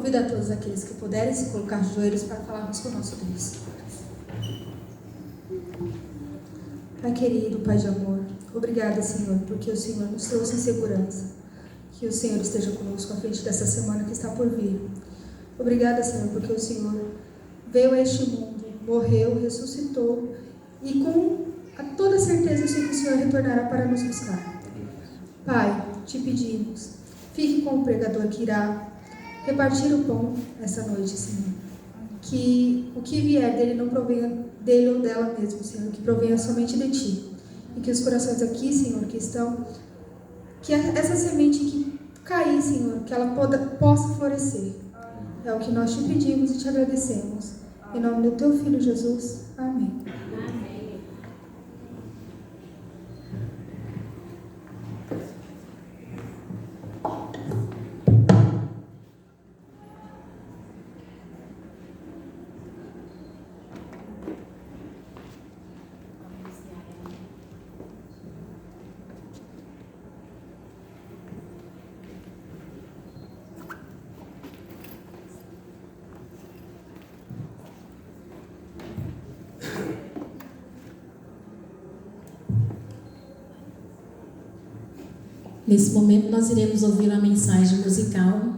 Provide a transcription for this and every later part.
Convido a todos aqueles que puderem se colocar de joelhos para falarmos com o nosso Deus. Pai querido, Pai de amor, obrigada, Senhor, porque o Senhor nos trouxe em segurança. Que o Senhor esteja conosco à frente dessa semana que está por vir. Obrigada, Senhor, porque o Senhor veio a este mundo, morreu, ressuscitou e com toda certeza eu sei que o Senhor retornará para nos buscar. Pai, te pedimos, fique com o pregador que irá repartir o pão essa noite, Senhor. Que o que vier dele não provenha dele ou dela mesmo, Senhor, que provenha somente de Ti. E que os corações aqui, Senhor, que estão, que essa semente que cair, Senhor, que ela possa florescer. É o que nós te pedimos e te agradecemos. Em nome do Teu Filho Jesus. Amém. Nesse momento nós iremos ouvir uma mensagem musical.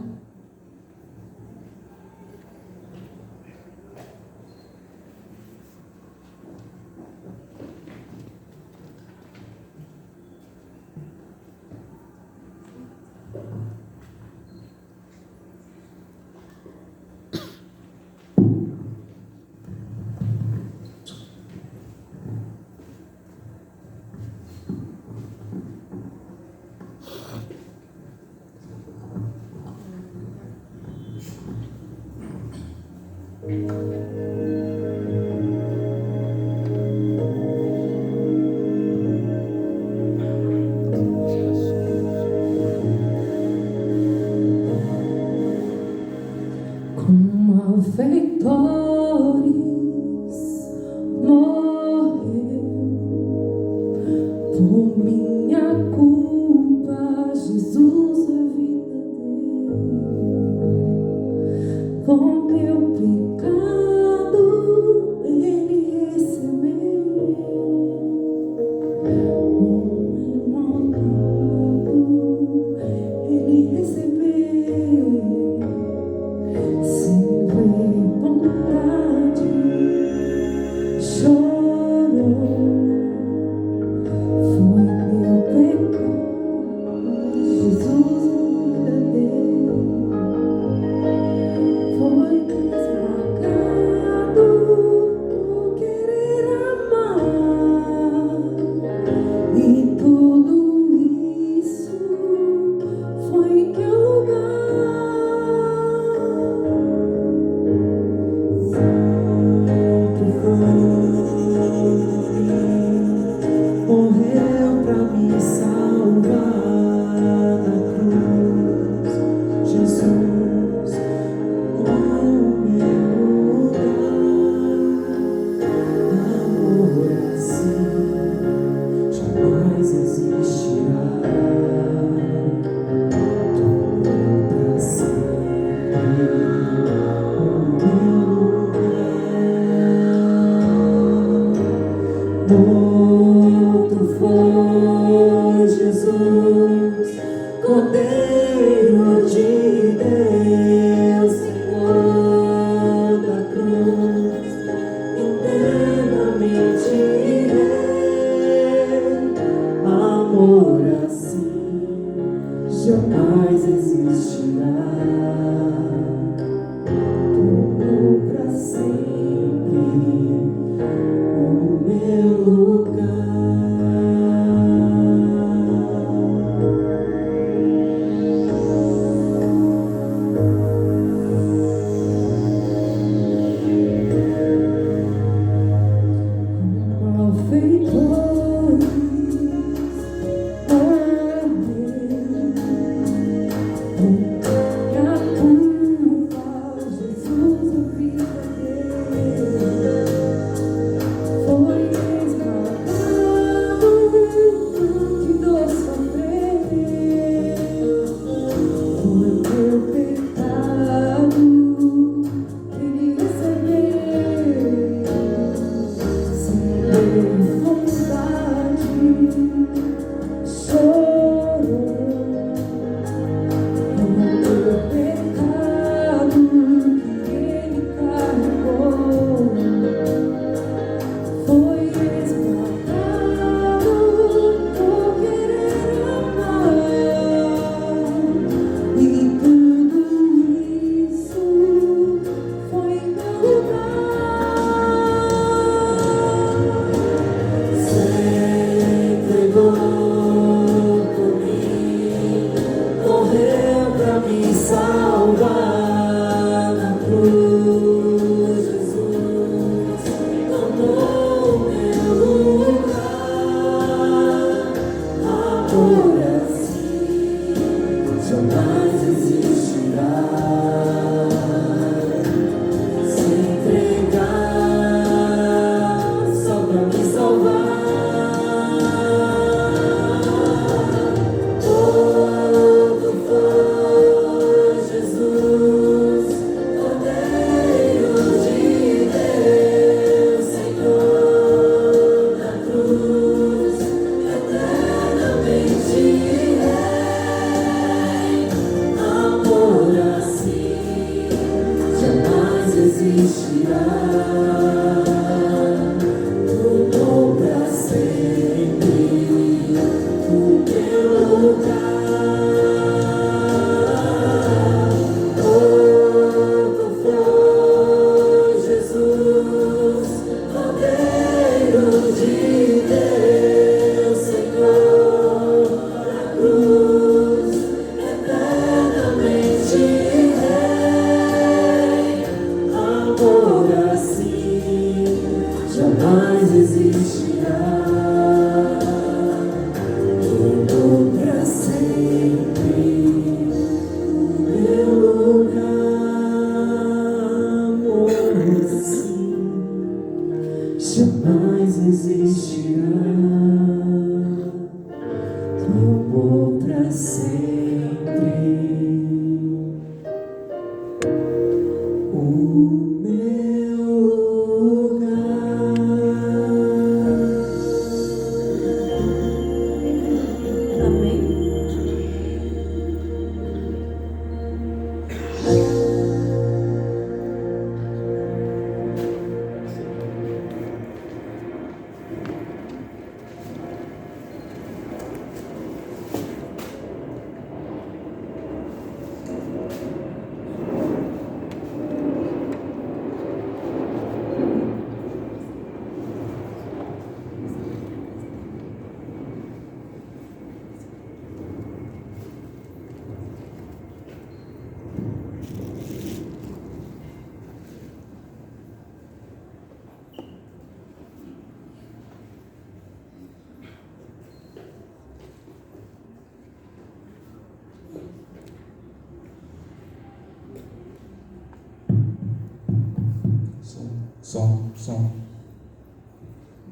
Som.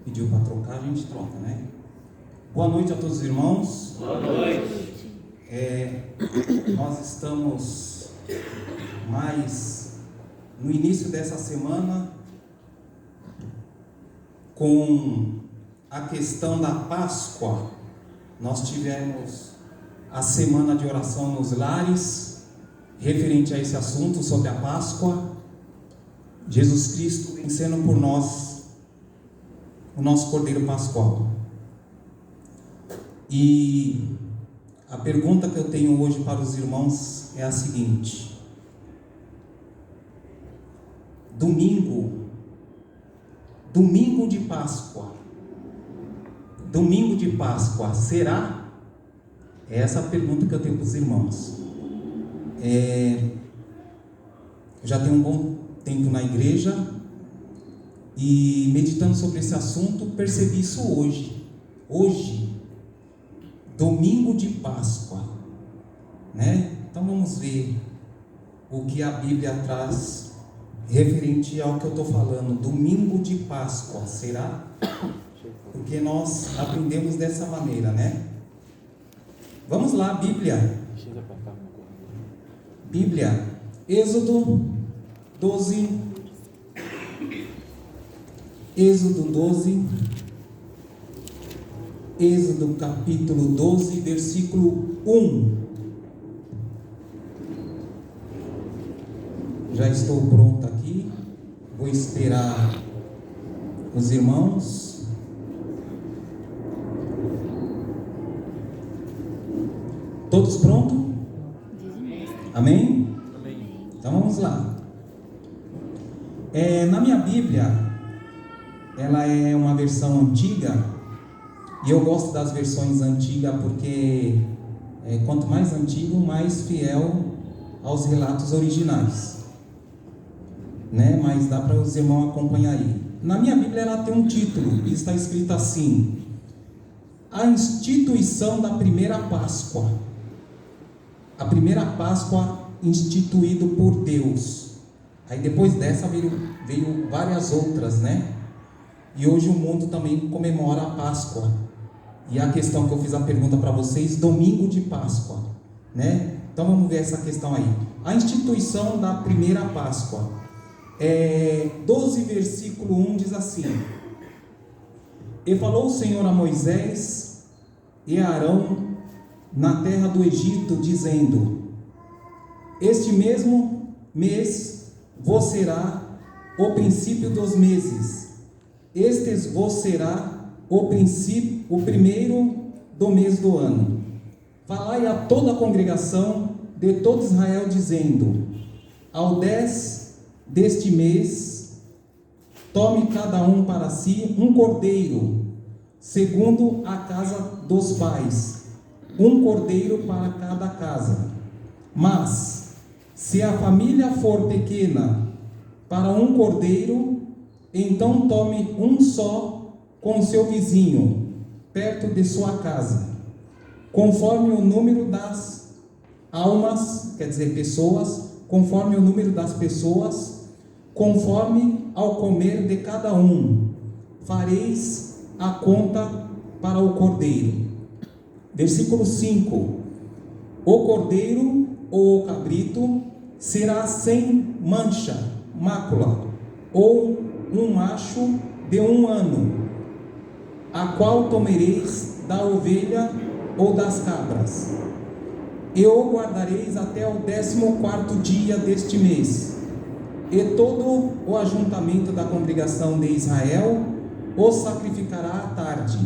Pediu para trocar, a gente troca, né? Boa noite a todos os irmãos. Boa noite. Nós estamos mais no início dessa semana com a questão da Páscoa. Nós tivemos a semana de oração nos lares, referente a esse assunto sobre a Páscoa. Jesus Cristo vencendo por nós o nosso Cordeiro Pascual. E a pergunta que eu tenho hoje para os irmãos é a seguinte: domingo de Páscoa, será? É essa a pergunta que eu tenho para os irmãos. Eu já tenho um bom tempo na igreja e meditando sobre esse assunto, percebi isso hoje, domingo de Páscoa, né? Então vamos ver o que a Bíblia traz referente ao que eu estou falando. Domingo de Páscoa, será? Porque nós aprendemos dessa maneira, né? Vamos lá, Bíblia, Êxodo 12, Êxodo capítulo 12, versículo 1. Já estou pronto aqui, vou esperar os irmãos. Todos prontos? Amém? Então vamos lá. Na minha Bíblia, ela é uma versão antiga, e eu gosto das versões antigas porque quanto mais antigo, mais fiel aos relatos originais, né? Mas dá para os irmãos acompanhar aí. Na minha Bíblia ela tem um título, e está escrito assim: a instituição da primeira Páscoa. A primeira Páscoa instituída por Deus. Aí depois dessa veio várias outras, né? E hoje o mundo também comemora a Páscoa. E a questão que eu fiz a pergunta para vocês, domingo de Páscoa, né? Então vamos ver essa questão aí. A instituição da primeira Páscoa. 12 versículo 1 diz assim: E falou o Senhor a Moisés e a Arão na terra do Egito, dizendo: Este mesmo mês vos será o princípio dos meses. Este vos será o primeiro do mês do ano. Falai a toda a congregação de todo Israel, dizendo: Ao 10 deste mês, tome cada um para si um cordeiro, segundo a casa dos pais, um cordeiro para cada casa. Mas, se a família for pequena, para um cordeiro, então tome um só com seu vizinho, perto de sua casa, conforme o número das almas, quer dizer, pessoas, conforme o número das pessoas, conforme ao comer de cada um, fareis a conta para o cordeiro. Versículo 5: O cordeiro ou o cabrito será sem mancha, mácula, ou um macho de 1 ano, a qual tomareis da ovelha ou das cabras, e o guardareis até o 14º dia deste mês, e todo o ajuntamento da congregação de Israel o sacrificará à tarde,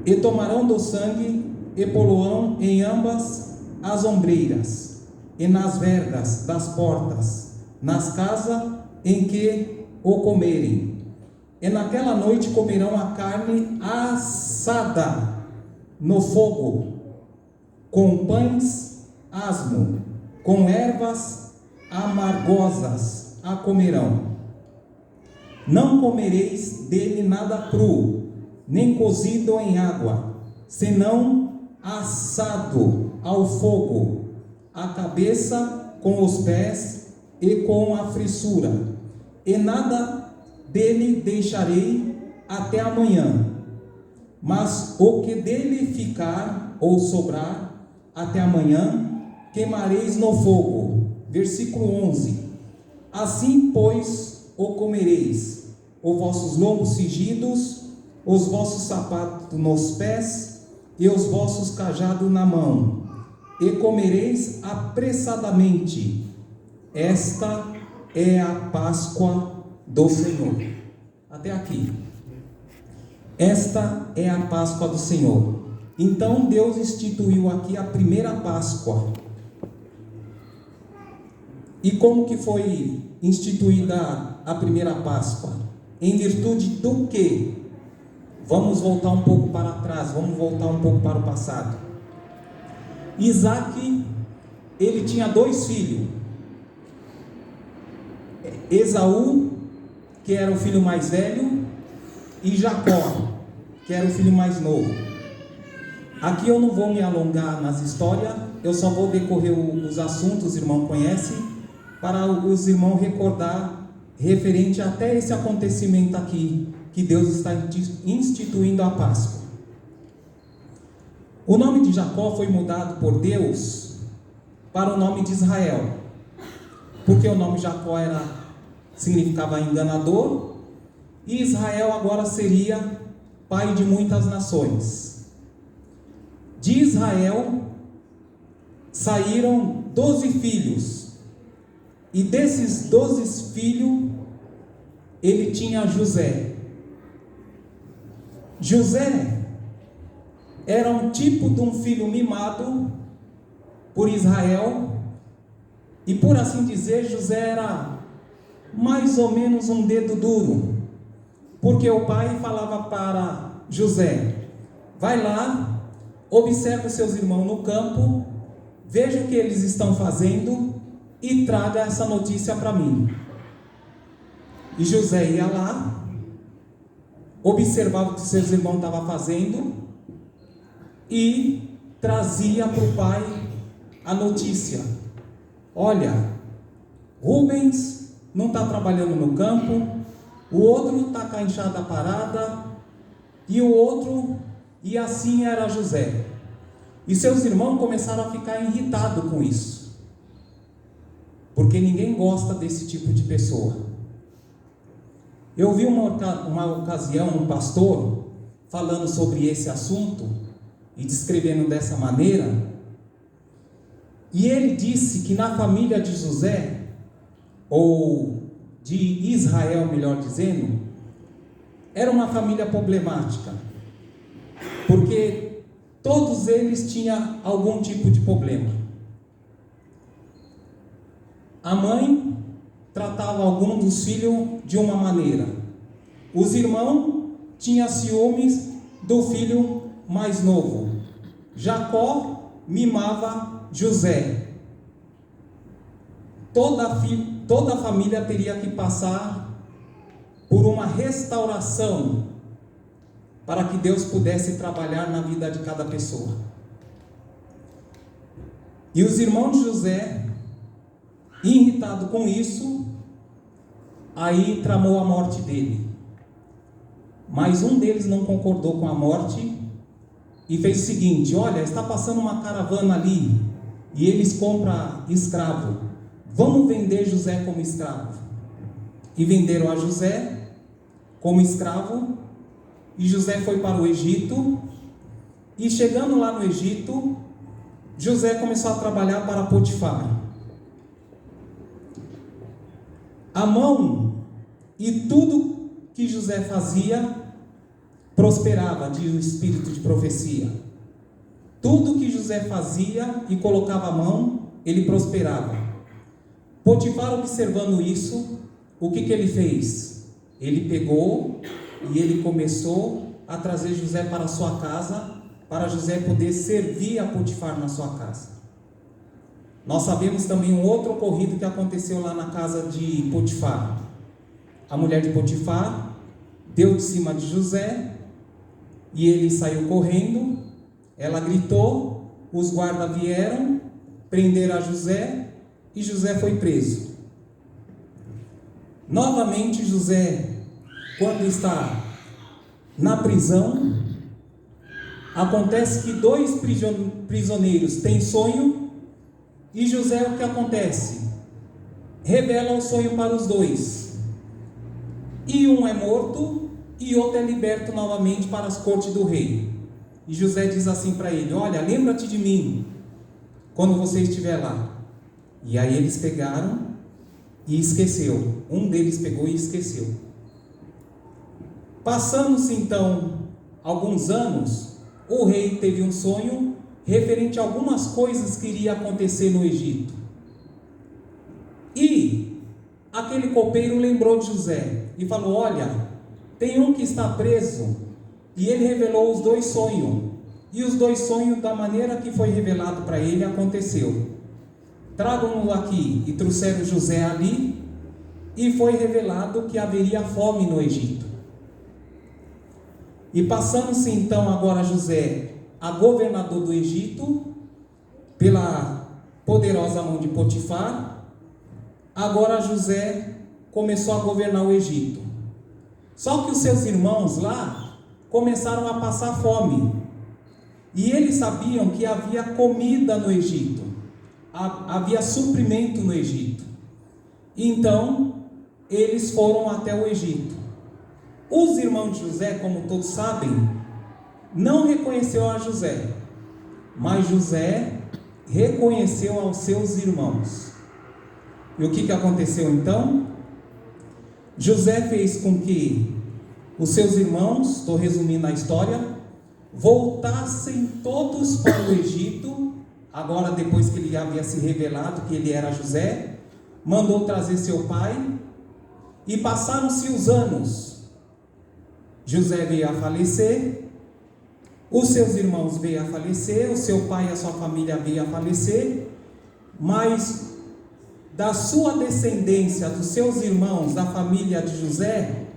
e tomarão do sangue e poloão em ambas as ombreiras, e nas vergas das portas, nas casas em que o comerem. E naquela noite comerão a carne assada no fogo, com pães asmo, com ervas amargosas a comerão. Não comereis dele nada cru, nem cozido em água, senão assado ao fogo, a cabeça com os pés e com a frissura, e nada dele deixarei até amanhã, mas o que dele ficar ou sobrar até amanhã, queimareis no fogo. Versículo 11: Assim, pois, o comereis, os vossos lombos cingidos, os vossos sapatos nos pés, e os vossos cajados na mão, e comereis apressadamente. Esta é a Páscoa do Senhor. Até aqui. Esta é a Páscoa do Senhor. Então Deus instituiu aqui a primeira Páscoa. E como que foi instituída a primeira Páscoa? Em virtude do quê? Vamos voltar um pouco para trás, vamos voltar um pouco para o passado. Isaac, ele tinha 2 filhos. Esaú, que era o filho mais velho, e Jacó, que era o filho mais novo. Aqui eu não vou me alongar nas histórias, eu só vou decorrer os assuntos, os irmãos conhecem, para os irmãos recordar referente até esse acontecimento aqui, que Deus está instituindo a Páscoa. O nome de Jacó foi mudado por Deus para o nome de Israel, porque o nome Jacó significava enganador, e Israel agora seria pai de muitas nações. De Israel saíram 12 filhos, e desses 12 filhos ele tinha José. José era um tipo de um filho mimado por Israel, e por assim dizer, José era mais ou menos um dedo duro, porque o pai falava para José: vai lá, observe os seus irmãos no campo, veja o que eles estão fazendo e traga essa notícia para mim. E José ia lá, observava o que seus irmãos estavam fazendo e trazia para o pai a notícia: olha, Rubens não está trabalhando no campo, o outro está com a enxada parada, e o outro, e assim era José. E seus irmãos começaram a ficar irritados com isso, porque ninguém gosta desse tipo de pessoa. Eu vi uma ocasião um pastor falando sobre esse assunto e descrevendo dessa maneira, e ele disse que na família de José, ou de Israel, melhor dizendo, era uma família problemática, porque todos eles tinham algum tipo de problema. A mãe tratava algum dos filhos de uma maneira, os irmãos tinham ciúmes do filho mais novo, Jacó mimava José. Toda a família teria que passar por uma restauração para que Deus pudesse trabalhar na vida de cada pessoa. E os irmãos de José, irritados com isso, aí tramou a morte dele. Mas um deles não concordou com a morte e fez o seguinte: olha, está passando uma caravana ali e eles compram escravo, vamos vender José como escravo. E venderam a José como escravo, e José foi para o Egito, e chegando lá no Egito, José começou a trabalhar para Potifar. A mão e tudo que José fazia prosperava, diz o espírito de profecia. Tudo que José fazia e colocava a mão, ele prosperava. Potifar, observando isso, o que ele fez? Ele pegou e ele começou a trazer José para a sua casa, para José poder servir a Potifar na sua casa. Nós sabemos também um outro ocorrido que aconteceu lá na casa de Potifar. A mulher de Potifar deu de cima de José e ele saiu correndo. Ela gritou, os guardas vieram, prenderam a José e José foi preso. Novamente José, quando está na prisão, acontece que 2 prisioneiros têm sonho, e José, o que acontece? Revela o sonho para os 2, e um é morto e outro é liberto novamente para as cortes do rei. E José diz assim para ele: olha, lembra-te de mim quando você estiver lá. E aí eles pegaram e esqueceu. Um deles pegou e esqueceu. Passando-se então alguns anos, o rei teve um sonho referente a algumas coisas que iria acontecer no Egito. E aquele copeiro lembrou de José e falou: olha, tem um que está preso, e ele revelou os 2 sonhos, e os 2 sonhos, da maneira que foi revelado para ele, aconteceu. Tragam-no aqui. E trouxeram José ali, e foi revelado que haveria fome no Egito. E passando-se então agora José a governador do Egito, pela poderosa mão de Potifar, agora José começou a governar o Egito. Só que os seus irmãos lá começaram a passar fome, e eles sabiam que havia comida no Egito, havia suprimento no Egito. Então eles foram até o Egito. Os irmãos de José, como todos sabem, não reconheceu a José, mas José reconheceu aos seus irmãos. E o que aconteceu então? José fez com que os seus irmãos, estou resumindo a história, voltassem todos para o Egito. Agora, depois que ele havia se revelado que ele era José, mandou trazer seu pai, e passaram-se os anos. José veio a falecer, os seus irmãos veio a falecer, o seu pai e a sua família veio a falecer, mas da sua descendência, dos seus irmãos, da família de José,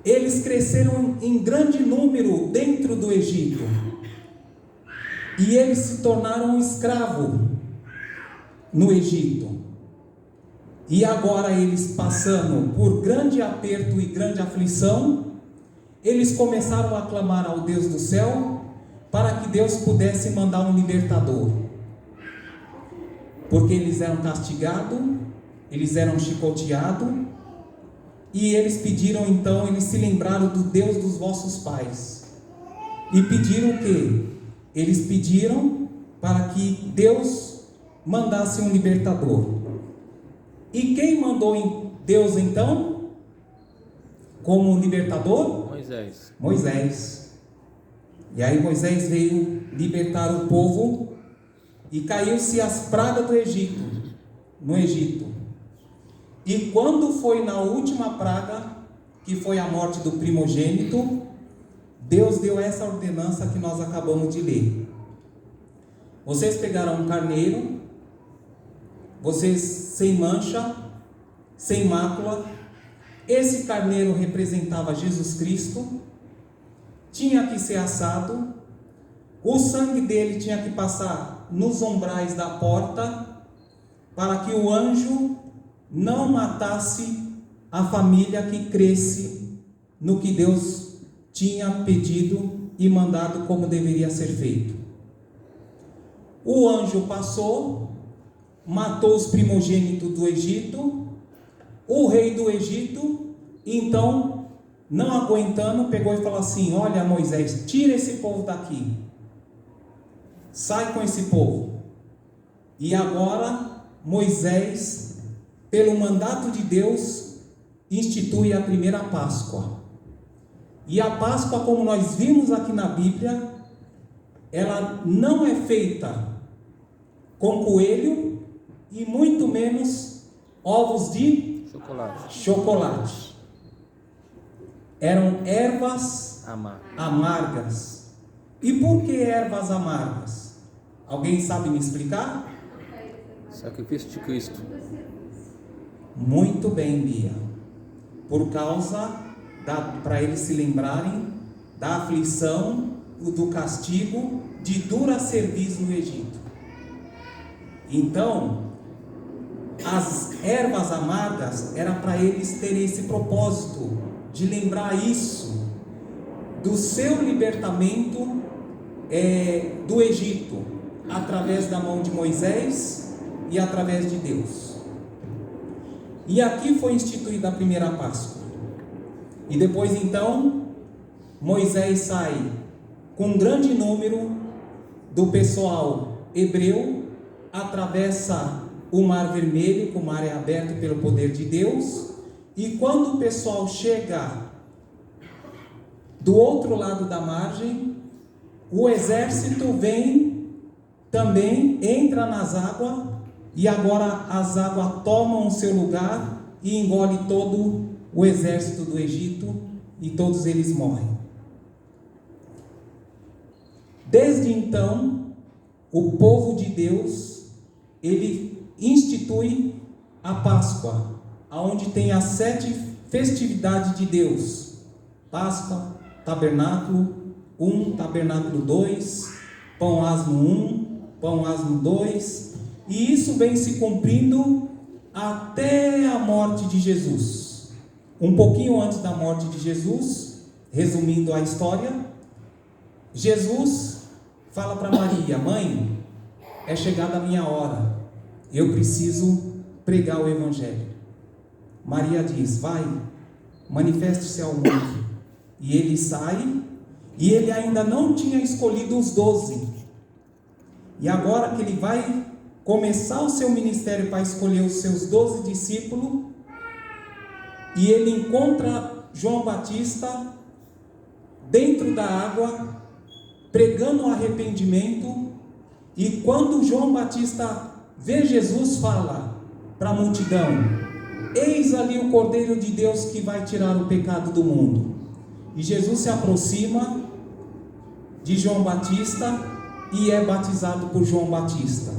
eles cresceram em grande número dentro do Egito. e eles se tornaram escravos no Egito. E agora eles, passando por grande aperto e grande aflição, eles começaram a clamar ao Deus do céu para que Deus pudesse mandar um libertador, porque eles eram castigados, eles eram chicoteados, e eles pediram então, eles se lembraram do Deus dos vossos pais, e pediram o quê? Eles pediram para que Deus mandasse um libertador. E quem mandou Deus então como libertador? Moisés. E aí Moisés veio libertar o povo, e caiu-se as pragas no Egito. E quando foi na última praga, que foi a morte do primogênito, Deus deu essa ordenança que nós acabamos de ler. Vocês pegaram um carneiro, vocês sem mancha, sem mácula. Esse carneiro representava Jesus Cristo, tinha que ser assado, o sangue dele tinha que passar nos umbrais da porta, para que o anjo não matasse a família que cresce no que Deus tinha pedido e mandado como deveria ser feito. O anjo passou, matou os primogênitos do Egito. O rei do Egito, então, não aguentando, pegou e falou assim: olha, Moisés, tira esse povo daqui, sai com esse povo. E agora Moisés, pelo mandato de Deus, institui a primeira Páscoa. E a Páscoa, como nós vimos aqui na Bíblia, ela não é feita com coelho e muito menos ovos de chocolate. Eram ervas amargas. E por que ervas amargas? Alguém sabe me explicar? Sacrifício de Cristo. Muito bem, Bia. Por causa para eles se lembrarem da aflição, do castigo, de dura serviço no Egito. Então, as ervas amargas era para eles terem esse propósito de lembrar isso, do seu libertamento do Egito, através da mão de Moisés e através de Deus. E aqui foi instituída a primeira Páscoa. E depois então, Moisés sai com um grande número do pessoal hebreu, atravessa o Mar Vermelho, que o mar é aberto pelo poder de Deus, e quando o pessoal chega do outro lado da margem, o exército vem também, entra nas águas, e agora as águas tomam o seu lugar e engole todo o exército do Egito, e todos eles morrem. Desde então, o povo de Deus, ele institui a Páscoa, onde tem as 7 festividades de Deus: Páscoa, Tabernáculo 1, Tabernáculo 2, Pão Asmo 1, Pão Asmo 2, e isso vem se cumprindo até a morte de Jesus. Um pouquinho antes da morte de Jesus, resumindo a história, Jesus fala para Maria: mãe, é chegada a minha hora, eu preciso pregar o Evangelho. Maria diz: vai, manifeste-se ao mundo. E ele sai, e ele ainda não tinha escolhido os 12. E agora que ele vai começar o seu ministério para escolher os seus 12 discípulos, e ele encontra João Batista dentro da água, pregando o arrependimento. E quando João Batista vê Jesus, fala para a multidão: eis ali o Cordeiro de Deus que vai tirar o pecado do mundo. E Jesus se aproxima de João Batista e é batizado por João Batista.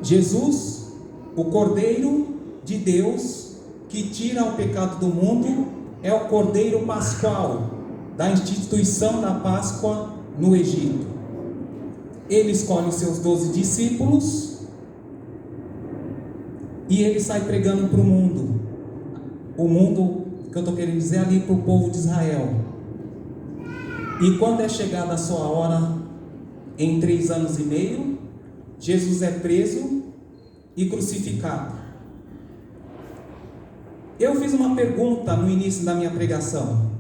Jesus, o Cordeiro de Deus que tira o pecado do mundo, é o Cordeiro Pascual da instituição da Páscoa no Egito. ele escolhe os seus 12 discípulos e ele sai pregando para o mundo. O mundo que eu estou querendo dizer ali para o povo de Israel. E quando é chegada a sua hora, em 3 anos e meio, Jesus é preso e crucificado. Eu fiz uma pergunta no início da minha pregação.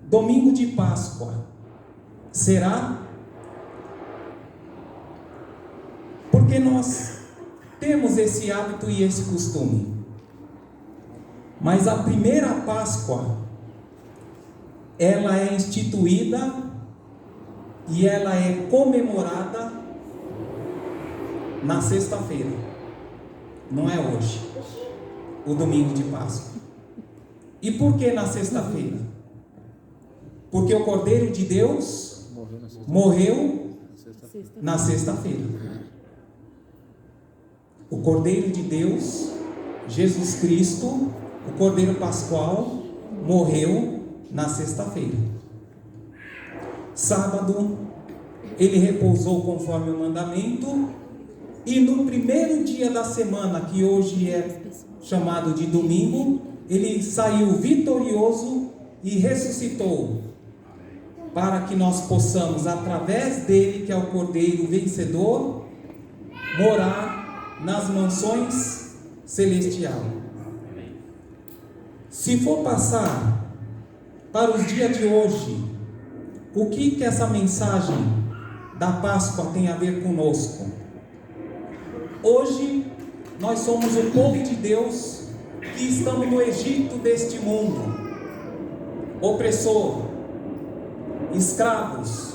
Domingo de Páscoa, será? Porque nós temos esse hábito e esse costume. Mas a primeira Páscoa, ela é instituída e ela é comemorada na sexta-feira. Não é hoje, o domingo de Páscoa. E por que na sexta-feira? Porque o Cordeiro de Deus morreu na sexta-feira. O Cordeiro de Deus, Jesus Cristo, o Cordeiro Pascual, morreu na sexta-feira. Sábado, ele repousou conforme o mandamento, e no primeiro dia da semana, que hoje é chamado de domingo, ele saiu vitorioso e ressuscitou, para que nós possamos, através dele, que é o Cordeiro vencedor, morar nas mansões celestiais. Se for passar para os dias de hoje, o que essa mensagem da Páscoa tem a ver conosco? Hoje, nós somos o povo de Deus que estamos no Egito deste mundo, opressor, escravos,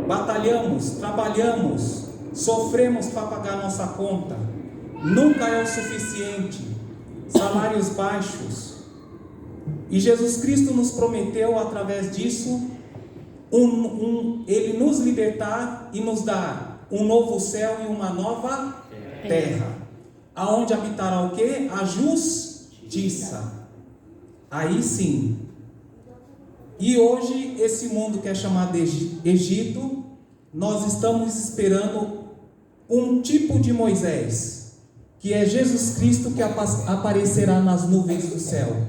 batalhamos, trabalhamos, sofremos para pagar nossa conta, nunca é o suficiente, salários baixos, e Jesus Cristo nos prometeu através disso, Ele nos libertar e nos dar um novo céu e uma nova terra, aonde habitará o quê? A justiça. Aí sim. E hoje, esse mundo que é chamado de Egito, nós estamos esperando um tipo de Moisés, que é Jesus Cristo, que aparecerá nas nuvens do céu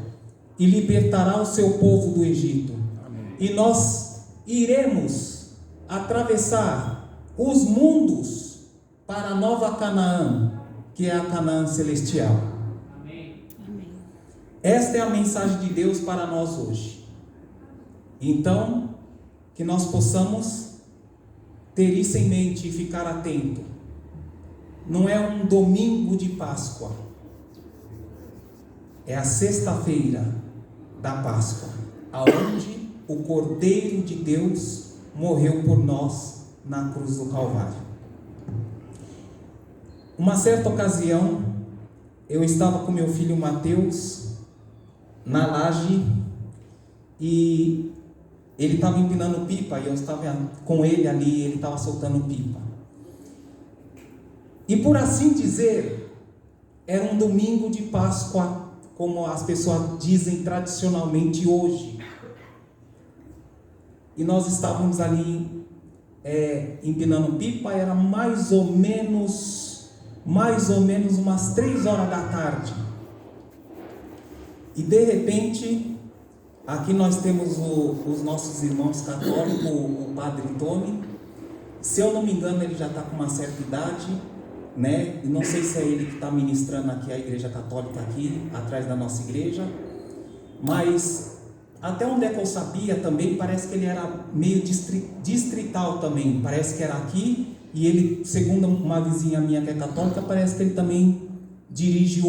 e libertará o seu povo do Egito. E nós iremos atravessar os mundos para a nova Canaã, que é a Canaã celestial. Esta é a mensagem de Deus para nós hoje. Então, que nós possamos ter isso em mente e ficar atento. Não é um domingo de Páscoa, é a sexta-feira da Páscoa, aonde o Cordeiro de Deus morreu por nós na cruz do Calvário. Uma certa ocasião, eu estava com meu filho Mateus na laje e ele estava empinando pipa e eu estava com ele ali, ele estava soltando pipa. E por assim dizer, era um domingo de Páscoa, como as pessoas dizem tradicionalmente hoje. E nós estávamos ali empinando pipa, era mais ou menos umas 3 horas da tarde. E de repente, aqui nós temos os nossos irmãos católicos, o Padre Tony. Se eu não me engano, ele já está com uma certa idade, né? E não sei se é ele que está ministrando aqui a igreja católica aqui, atrás da nossa igreja. Mas, até onde é que eu sabia também, parece que ele era meio distrital também. Parece que era aqui, e ele, segundo uma vizinha minha que é católica, parece que ele também dirige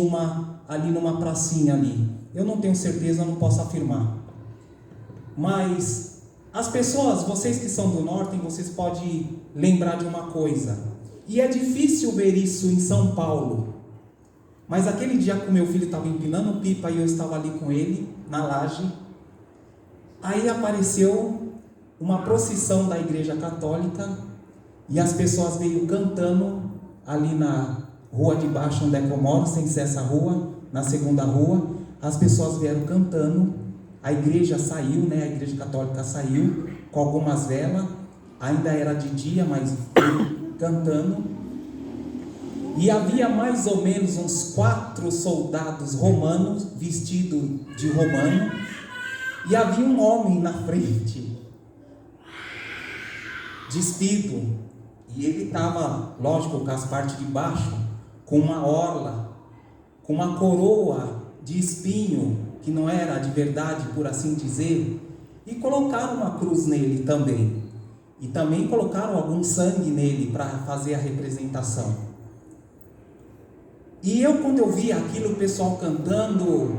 ali numa pracinha ali. Eu não tenho certeza, eu não posso afirmar. Mas as pessoas, vocês que são do norte, vocês podem lembrar de uma coisa. E é difícil ver isso em São Paulo. Mas aquele dia que o meu filho estava empinando pipa e eu estava ali com ele, na laje, aí apareceu uma procissão da igreja católica e as pessoas veio cantando ali na rua de baixo onde é que eu moro, sem ser essa rua, na segunda rua. As pessoas vieram cantando, a igreja saiu, né? A igreja católica saiu com algumas velas ainda era de dia, mas cantando. E havia mais ou menos uns 4 soldados romanos, vestidos de romano, e havia um homem na frente, despido, e ele estava, lógico, com as partes de baixo, com uma orla, com uma coroa de espinho, que não era de verdade, por assim dizer, e colocaram uma cruz nele também, e também colocaram algum sangue nele para fazer a representação. E quando eu vi aquilo, o pessoal cantando,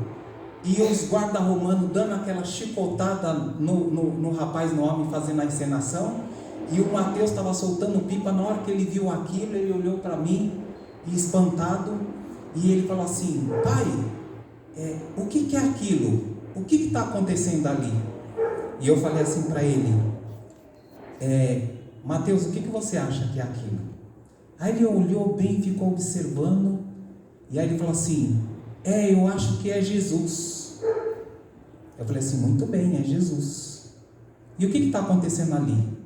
e os guarda romanos dando aquela chicotada no rapaz, no homem, fazendo a encenação, e o Mateus estava soltando pipa. Na hora que ele viu aquilo, ele olhou para mim, espantado, e ele falou assim: pai, o que é aquilo? O que está acontecendo ali? E eu falei assim para ele: Mateus, o que você acha que é aquilo? Aí ele olhou bem, ficou observando, e aí ele falou assim: eu acho que é Jesus. Eu falei assim: muito bem, é Jesus. E o que está acontecendo ali?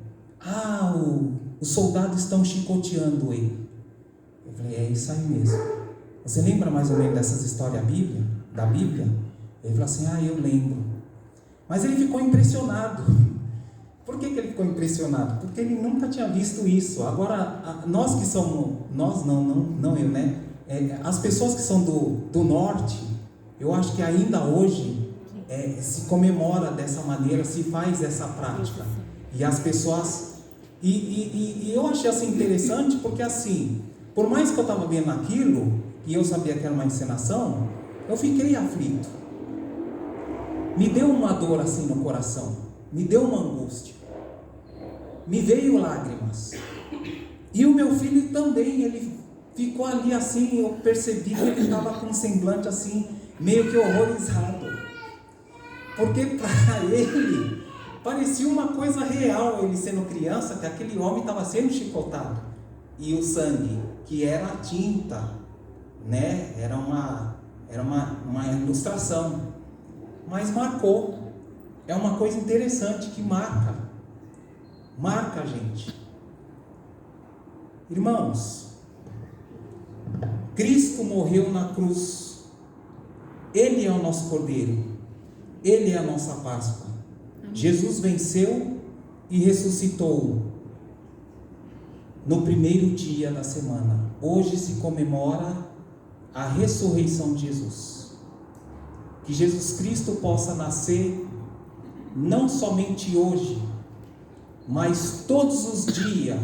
Os soldados estão chicoteando ele. Eu falei: é isso aí mesmo. Você lembra mais ou menos dessas histórias da Bíblia? Ele falou assim: eu lembro. Mas ele ficou impressionado. Por que ele ficou impressionado? Porque ele nunca tinha visto isso. Agora, nós que somos, nós não eu, né? As pessoas que são do norte, eu acho que ainda hoje se comemora dessa maneira, se faz essa prática. E as pessoas... E eu achei assim interessante, porque assim, por mais que eu estava vendo aquilo, e eu sabia que era uma encenação, eu fiquei aflito. Me deu uma dor assim no coração, me deu uma angústia, me veio lágrimas. E o meu filho também, ele ficou ali assim, eu percebi que ele estava com um semblante assim, meio que horrorizado, porque para ele parecia uma coisa real, ele sendo criança, que aquele homem estava sendo chicotado, e o sangue, que era a tinta, né? Era uma ilustração, mas marcou. É uma coisa interessante que marca a gente. Irmãos, Cristo morreu na cruz. Ele é o nosso Cordeiro, Ele é a nossa Páscoa. Jesus venceu e ressuscitou no primeiro dia da semana. Hoje se comemora a ressurreição de Jesus. Que Jesus Cristo possa nascer não somente hoje, mas todos os dias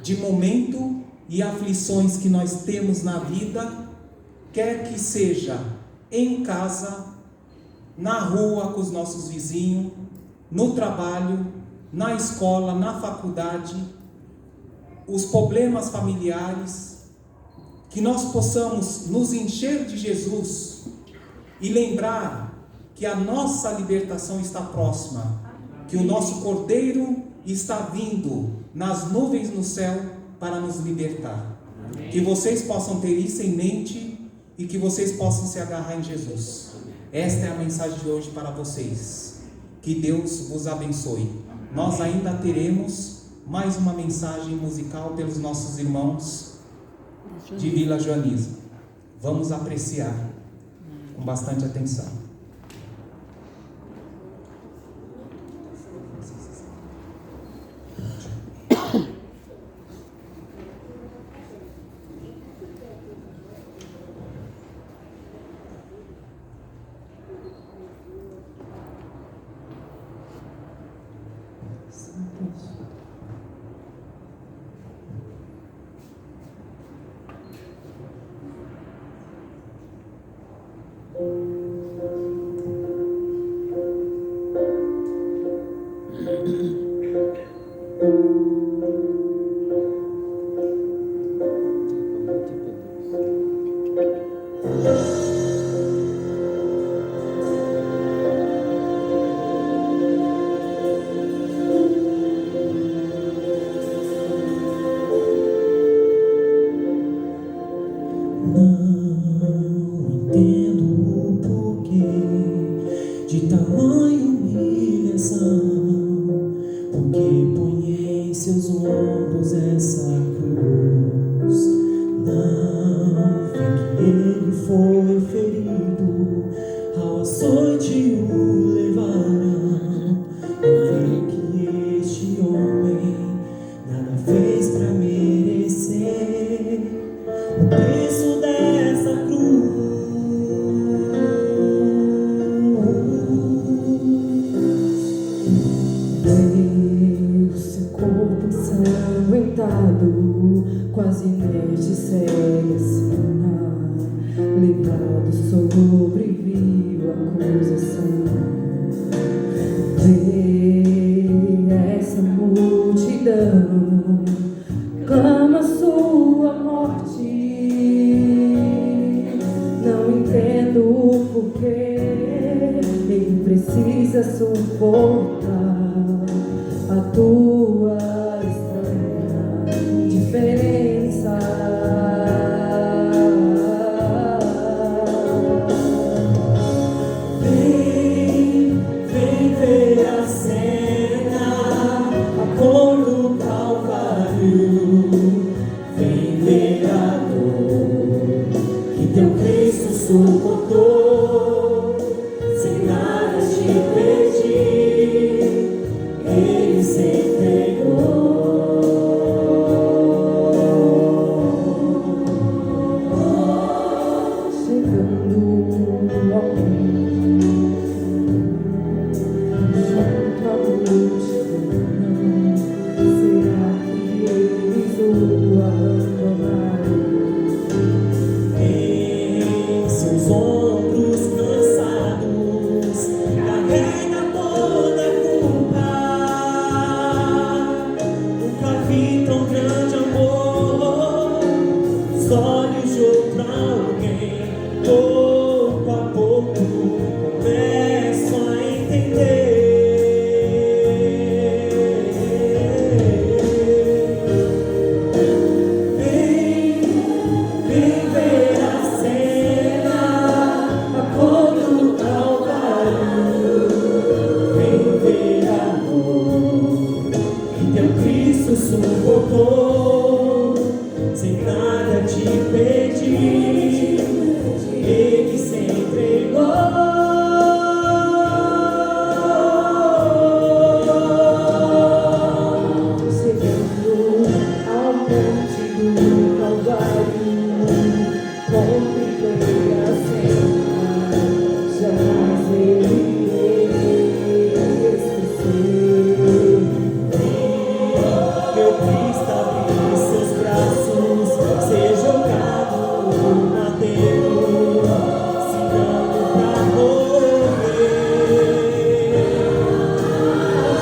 de momento e aflições que nós temos na vida, quer que seja em casa, na rua com os nossos vizinhos, no trabalho, na escola, na faculdade, os problemas familiares, que nós possamos nos encher de Jesus e lembrar que a nossa libertação está próxima, que o nosso Cordeiro está vindo nas nuvens no céu para nos libertar. Amém. Que vocês possam ter isso em mente e que vocês possam se agarrar em Jesus. Esta é a mensagem de hoje para vocês. Que Deus vos abençoe. Amém. Nós ainda teremos mais uma mensagem musical pelos nossos irmãos de Vila Joaniza. Vamos apreciar com bastante atenção. seus ombros essa cruz. Não vê que ele foi ferido, ao açoite o levaram. Não vê que este homem nada fez pra merecer o preço dessa cruz. Veio seu corpo ensanguentado, quase inerte, segue a cena, levado sobre viva acusação. Vê essa multidão, clama sua morte. Não entendo o porquê ele precisa suportar a tua estranha diferença. Vem ver a cena, a cor do Calvário. Vem ver a dor que teu Cristo suportou, sem nada te pedir, ele se entregou. Chegando ao fim, junto à multidão, será que eles o abandonaram? Em seus ombros cansados, carrega toda a culpa. Nunca vi tão grande amor nos olhos de outro alguém. Pouco a pouco começo a entender. Vem ver a cena, a cor do Calvário. Vem ver a dor que teu Cristo suportou, sem nada te pedir, ele se entregou. Chegando ao monte do Calvário, contemplei a cena, jamais ele esqueceu. Meu Cristo abriu seus braços, ser jogado no madeiro, se dando pra morrer.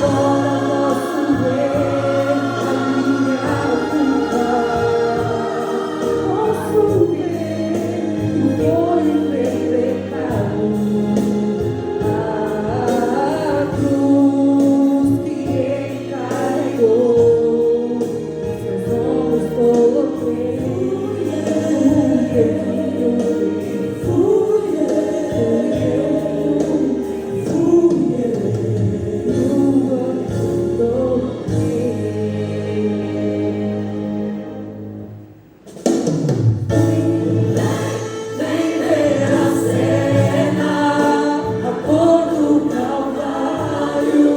Agora posso ver a minha culpa, posso ver que foi o meu pecado, a cruz que ele carregou, seus ombros coloquei, vem ver a cena, a cor do Calvário.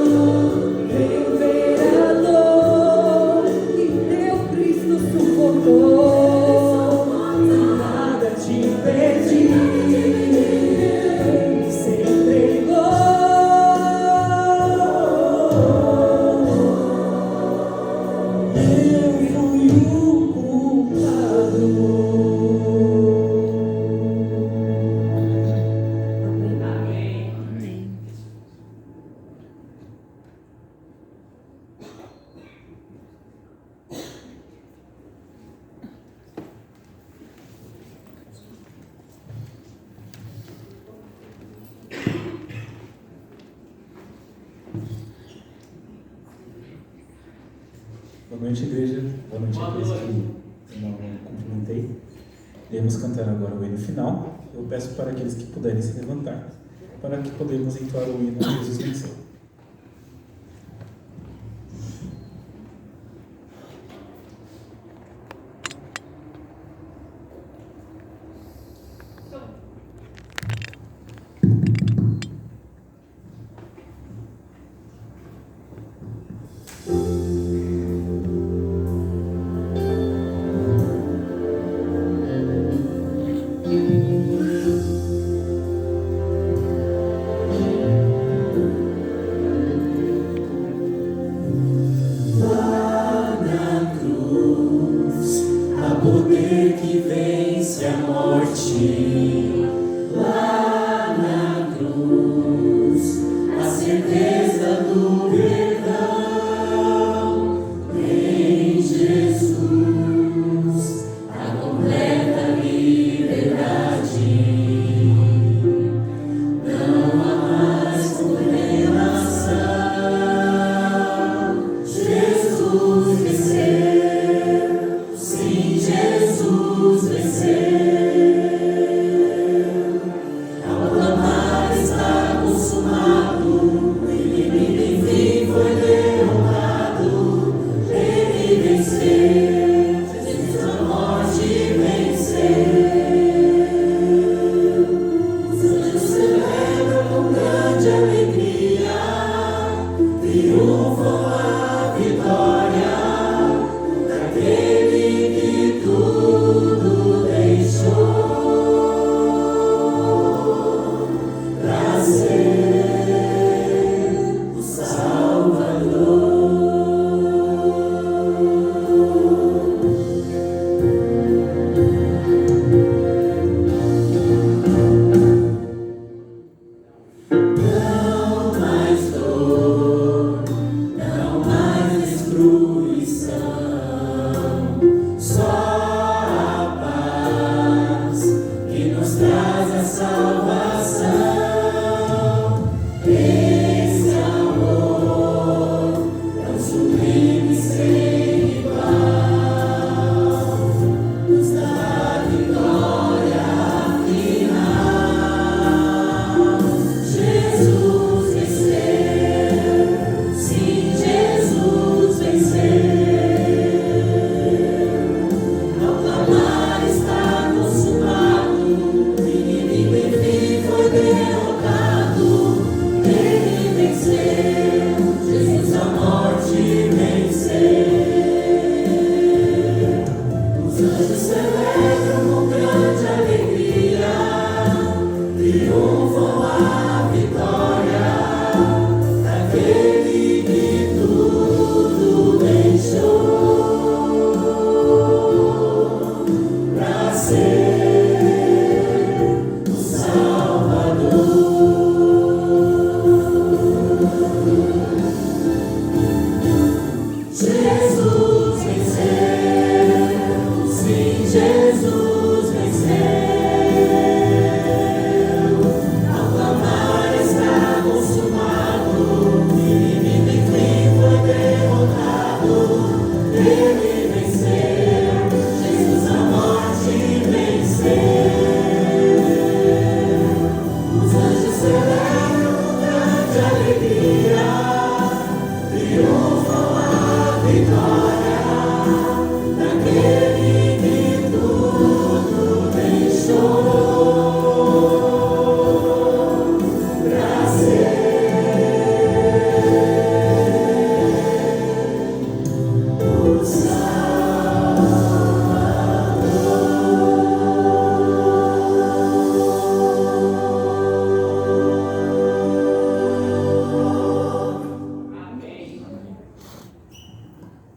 Vem ver a dor que teu Cristo suportou, sem nada te pedir, ele se entregou. Eu fui o culpado. Boa noite, igreja. Boa noite, igreja que eu não cumprimentei. Iremos cantar agora o hino final. Eu peço para aqueles que puderem se levantar, para que podemos entoar o hino Jesus venceu.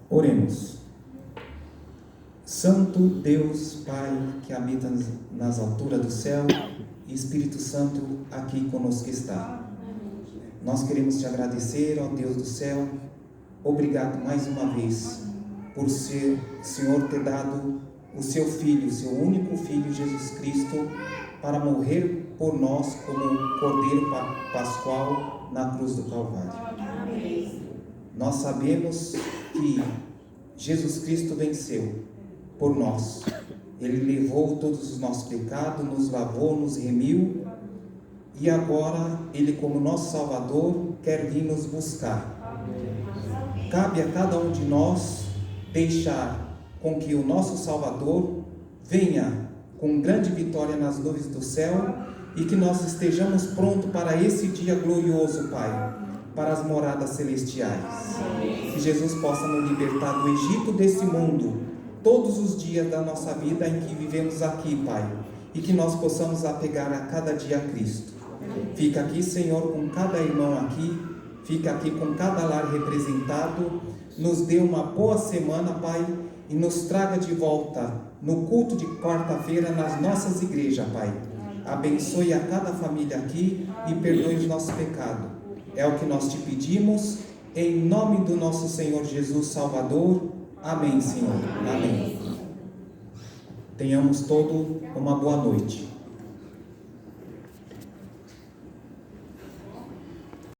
Oremos. Santo Deus, Pai, que habita nas alturas do céu, e Espírito Santo aqui conosco está. Nós queremos te agradecer, ó Deus do céu, obrigado mais uma vez por ser, Senhor, ter dado o seu Filho, o seu único Filho, Jesus Cristo, para morrer por nós como Cordeiro Pascual na cruz do Calvário. Nós sabemos que Jesus Cristo venceu por nós. Ele levou todos os nossos pecados, nos lavou, nos remiu, e agora Ele, como nosso Salvador, quer vir nos buscar. Cabe a cada um de nós deixar com que o nosso Salvador venha com grande vitória nas nuvens do céu, e que nós estejamos prontos para esse dia glorioso, Pai, para as moradas celestiais. Que Jesus possa nos libertar do Egito desse mundo, todos os dias da nossa vida em que vivemos aqui, Pai, e que nós possamos apegar a cada dia a Cristo. Fica aqui, Senhor, com cada irmão aqui, fica aqui com cada lar representado, nos dê uma boa semana, Pai, e nos traga de volta no culto de quarta-feira nas nossas igrejas, Pai. Abençoe a cada família aqui e perdoe os nossos pecados. É o que nós te pedimos, em nome do nosso Senhor Jesus Salvador. Amém, Senhor. Amém. Tenhamos todos uma boa noite.